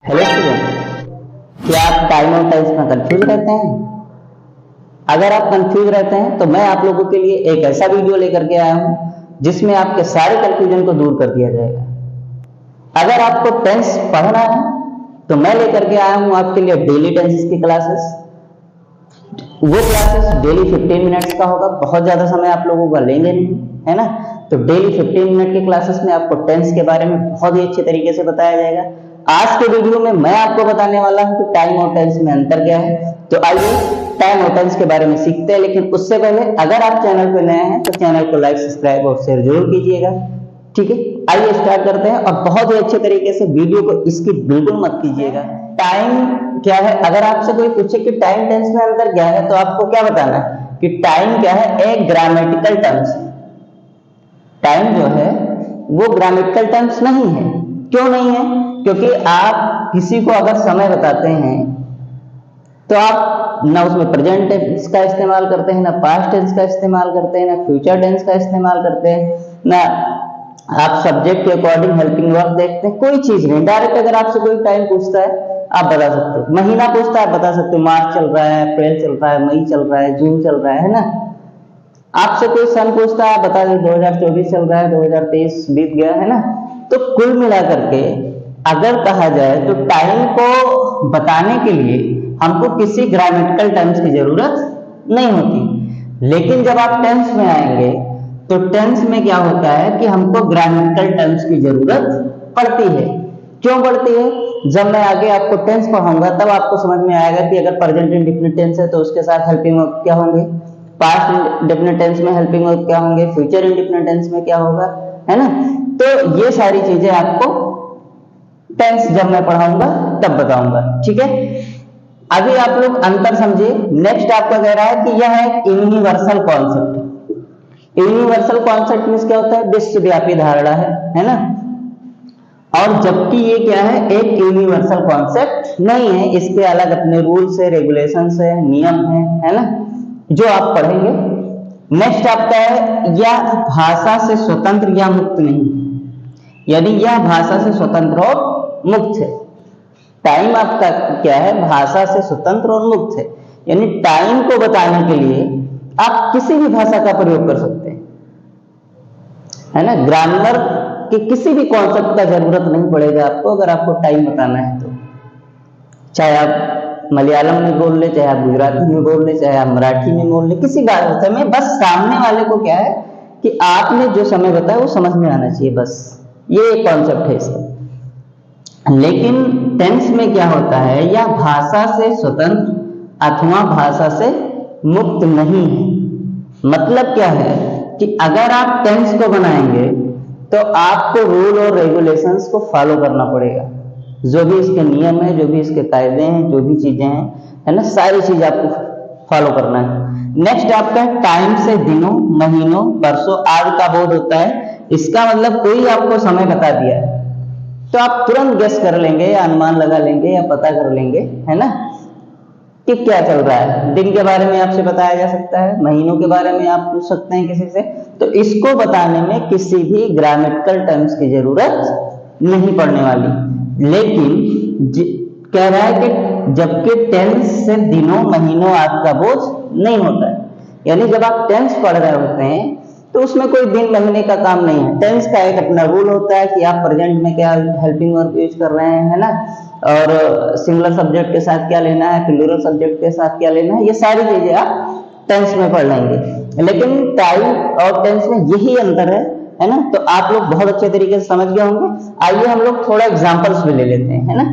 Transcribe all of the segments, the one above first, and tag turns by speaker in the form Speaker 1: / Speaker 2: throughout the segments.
Speaker 1: Hello student, क्या आप time और टेंस में कंफ्यूज रहते हैं? अगर आप कंफ्यूज रहते हैं तो मैं आप लोगों के लिए एक ऐसा वीडियो लेकर के आया हूं जिसमें आपके सारे कंफ्यूजन को दूर कर दिया जाएगा। अगर आपको टेंस पढ़ना है तो मैं लेकर के आया हूं आपके लिए डेली टेंसेस की क्लासेस। वो क्लासेस डेली 15 मिनट्स का होगा, बहुत ज्यादा समय आप लोगों का लेंगे नहीं, है ना। तो डेली 15 मिनट के क्लासेस में आपको टेंस के बारे में बहुत ही अच्छे तरीके से बताया जाएगा। आज के वीडियो में मैं आपको बताने वाला हूं कि टाइम और टेंस में अंतर क्या है। तो आइए टाइम और टेंस के बारे में सीखते हैं, लेकिन उससे पहले अगर आप चैनल पर नए हैं तो चैनल को लाइक, सब्सक्राइब और शेयर जरूर कीजिएगा। ठीक है, आइए स्टार्ट करते हैं। और बहुत ही अच्छे तरीके से वीडियो को स्किप बिल्कुल मत कीजिएगा। टाइम क्या है? अगर आपसे कोई पूछे कि टाइम टेंस में अंतर क्या है तो आपको क्या बताना है कि टाइम क्या है? एक ग्रामेटिकल टर्म्स। टाइम जो है वो ग्रामेटिकल टर्म्स नहीं है। क्यों नहीं है? क्योंकि आप किसी को अगर समय बताते हैं तो आप ना उसमें प्रेजेंट टेंस का इस्तेमाल करते हैं, ना पास्ट टेंस का इस्तेमाल करते हैं, ना फ्यूचर टेंस का इस्तेमाल करते हैं, ना आप सब्जेक्ट के अकॉर्डिंग हेल्पिंग वर्ब देखते हैं। कोई चीज नहीं, डायरेक्ट अगर आपसे कोई टाइम पूछता है आप बता सकते हो। महीना पूछता है बता सकते हो, मार्च चल रहा है, अप्रैल चल रहा है, मई चल रहा है, जून चल रहा है ना। आपसे कोई सन पूछता है बता दें 2024 चल रहा है, 2023 बीत गया, है ना। तो कुल मिलाकर के अगर कहा जाए तो टाइम को बताने के लिए हमको किसी ग्रामेटिकल टर्म्स की जरूरत नहीं होती। लेकिन जब आप टेंस में आएंगे तो टेंस में क्या होता है कि हमको ग्रामेटिकल टर्म्स की जरूरत पड़ती है। क्यों पड़ती है? जब मैं आगे आपको टेंस पढ़ाऊंगा तब आपको समझ में आएगा कि अगर प्रेजेंट इंडेफिनिट टेंस है तो उसके साथ हेल्पिंग वर्ब क्या होंगे, पास्ट इंडेफिनिट टेंस में हेल्पिंग वर्ब क्या होंगे, फ्यूचर इंडेफिनिट टेंस में क्या होगा, है ना। तो ये सारी चीजें आपको टेंस जब मैं पढ़ाऊंगा तब बताऊंगा। ठीक है, अभी आप लोग अंतर समझिए। नेक्स्ट आपका कह रहा है कि यह एक universal concept. Universal concept means क्या होता है? विश्वव्यापी धारणा है ना। और जबकि ये क्या है? एक यूनिवर्सल कॉन्सेप्ट नहीं है, इसके अलग अपने रूल्स है, रेगुलेशंस है, नियम है ना, जो आप पढ़ेंगे। नेक्स्ट आपका है यह भाषा से स्वतंत्र या मुक्त नहीं, यानी यह भाषा से स्वतंत्र और मुक्त है। टाइम आपका क्या है? भाषा से स्वतंत्र और मुक्त है, यानी टाइम को बताने के लिए आप किसी भी भाषा का प्रयोग कर सकते हैं, है ना। ग्रामर के किसी भी कॉन्सेप्ट का जरूरत नहीं पड़ेगा आपको अगर आपको टाइम बताना है तो। चाहे आप मलयालम में बोल ले, चाहे आप गुजराती में बोल ले, चाहे आप मराठी में बोल ले, किसी भाषा में, बस सामने वाले को क्या है कि आपने जो समय बताया वो समझ में आना चाहिए, बस ये एक कॉन्सेप्ट है इसका। लेकिन टेंस में क्या होता है? यह भाषा से स्वतंत्र अथवा भाषा से मुक्त नहीं है। मतलब क्या है कि अगर आप टेंस को बनाएंगे तो आपको रूल और रेगुलेशंस को फॉलो करना पड़ेगा। जो भी इसके नियम है, जो भी इसके कायदे हैं, जो भी चीजें हैं, है ना, सारी चीज आपको फॉलो करना है। नेक्स्ट आपका टाइम से दिनों, महीनों, वर्षों आदि का बोध होता है। इसका मतलब कोई आपको समय बता दिया है तो आप तुरंत गेस कर लेंगे या अनुमान लगा लेंगे या पता कर लेंगे, है ना, कि क्या चल रहा है। दिन के बारे में आपसे बताया जा सकता है, महीनों के बारे में आप पूछ सकते हैं किसी से। तो इसको बताने में किसी भी ग्रामेटिकल टर्म्स की जरूरत नहीं पड़ने वाली। लेकिन कह रहा है कि जबकि टेंस से दिनों, महीनों आदि का बोझ नहीं होता है, यानी जब आप टेंस पढ़ रहे होते हैं तो उसमें कोई दिन महीने का काम नहीं है। टेंस का एक अपना रूल होता है कि आप प्रेजेंट में क्या हेल्पिंग वर्ब यूज कर रहे हैं, है ना, और सिंगुलर सब्जेक्ट के साथ क्या लेना है, प्लूरल सब्जेक्ट के साथ क्या लेना है, ये सारी चीजें आप टेंस में पढ़ लेंगे। लेकिन टाइम और टेंस में यही अंतर है ना। तो आप लोग बहुत अच्छे तरीके से समझ गए होंगे। आइए हम लोग थोड़ा एग्जाम्पल्स भी ले लेते हैं, है ना,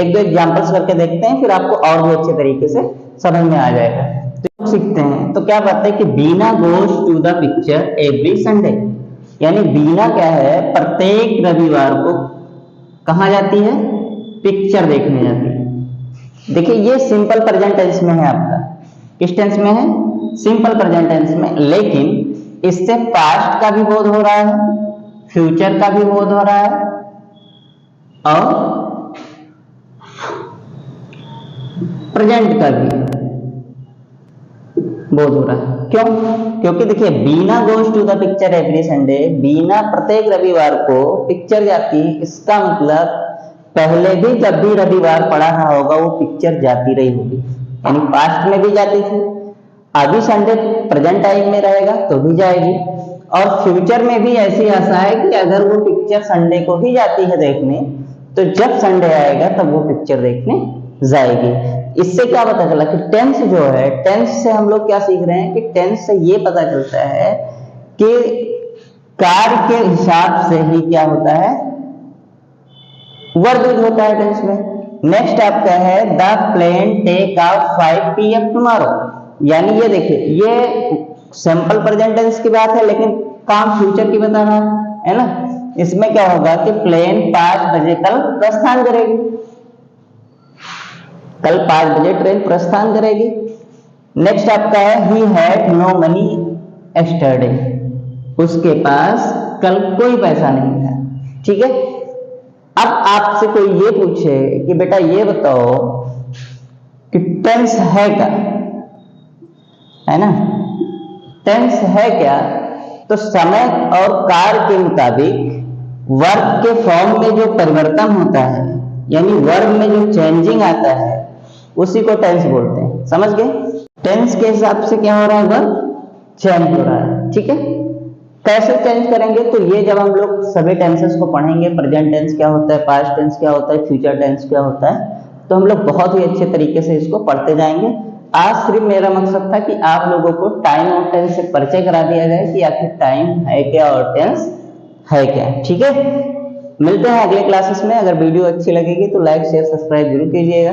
Speaker 1: एक दो एग्जाम्पल्स करके देखते हैं, फिर आपको और भी अच्छे तरीके से समझ में आ जाएगा। तो सीखते हैं। तो क्या बात है कि Beena goes to the picture every Sunday, यानी बीना क्या है? प्रत्येक रविवार को कहाँ जाती है? पिक्चर देखने जाती है। देखिए ये सिंपल प्रेजेंट टेंस में है आपका। किस टेंस में है? सिंपल प्रेजेंट टेंस में। लेकिन इससे पास्ट का भी बोध हो रहा है, फ्यूचर का भी बोध हो रहा है और प्रेजेंट का भी बोध हो रहा है। क्यों? क्योंकि देखिए Beena goes to the picture every Sunday, Beena प्रत्येक रविवार को पिक्चर जाती है। इसका मतलब पहले भी जब भी रविवार पड़ा रहा होगा वो पिक्चर जाती रही होगी, यानी पास्ट में भी जाती थी, अभी संडे प्रेजेंट टाइम में रहेगा तो भी जाएगी, और फ्यूचर में भी ऐसी आशा है कि अगर वो पिक्चर संडे को ही जाती है देखने, तो जब संडे आएगा तब वो पिक्चर देखने जाएगी। इससे क्या पता चला कि टेंस जो है, टेंस से हम लोग क्या सीख रहे हैं कि टेंस से ये पता चलता है कि कार्य के हिसाब से ही क्या होता है, वर्ब यूज होता है टेंस में। नेक्स्ट आपका है the plane take off 5 PM tomorrow, यानी ये देखिए ये सिंपल प्रेजेंट टेंस की बात है लेकिन काम फ्यूचर की बता रहा है ना। इसमें क्या होगा कि प्लेन 5 बजे कल प्रस्थान करेगी, कल 5 बजे ट्रेन प्रस्थान करेगी। नेक्स्ट आपका है he had no money yesterday, उसके पास कल कोई पैसा नहीं था। ठीक है, अब आपसे कोई ये पूछे कि बेटा ये बताओ कि टेंस है क्या, है ना, टेंस है क्या, तो समय और काल के मुताबिक वर्ब के फॉर्म में जो परिवर्तन होता है, यानी वर्ब में जो चेंजिंग आता है उसी को टेंस बोलते हैं। समझ गए, टेंस के हिसाब से क्या हो रहा है, वर्ब चेंज हो रहा है। ठीक है, कैसे चेंज करेंगे, तो ये जब हम लोग सभी टेंसेस को पढ़ेंगे, प्रेजेंट टेंस क्या होता है, पास्ट टेंस क्या होता है, फ्यूचर टेंस क्या होता है, तो हम लोग बहुत ही अच्छे तरीके से इसको पढ़ते जाएंगे। आज सिर्फ मेरा मकसद था कि आप लोगों को टाइम और टेंस से परिचय करा दिया जाए कि आखिर टाइम है क्या और टेंस है क्या। ठीक है, मिलते हैं अगले क्लासेस में। अगर वीडियो अच्छी लगेगी तो लाइक शेयर सब्सक्राइब जरूर कीजिएगा।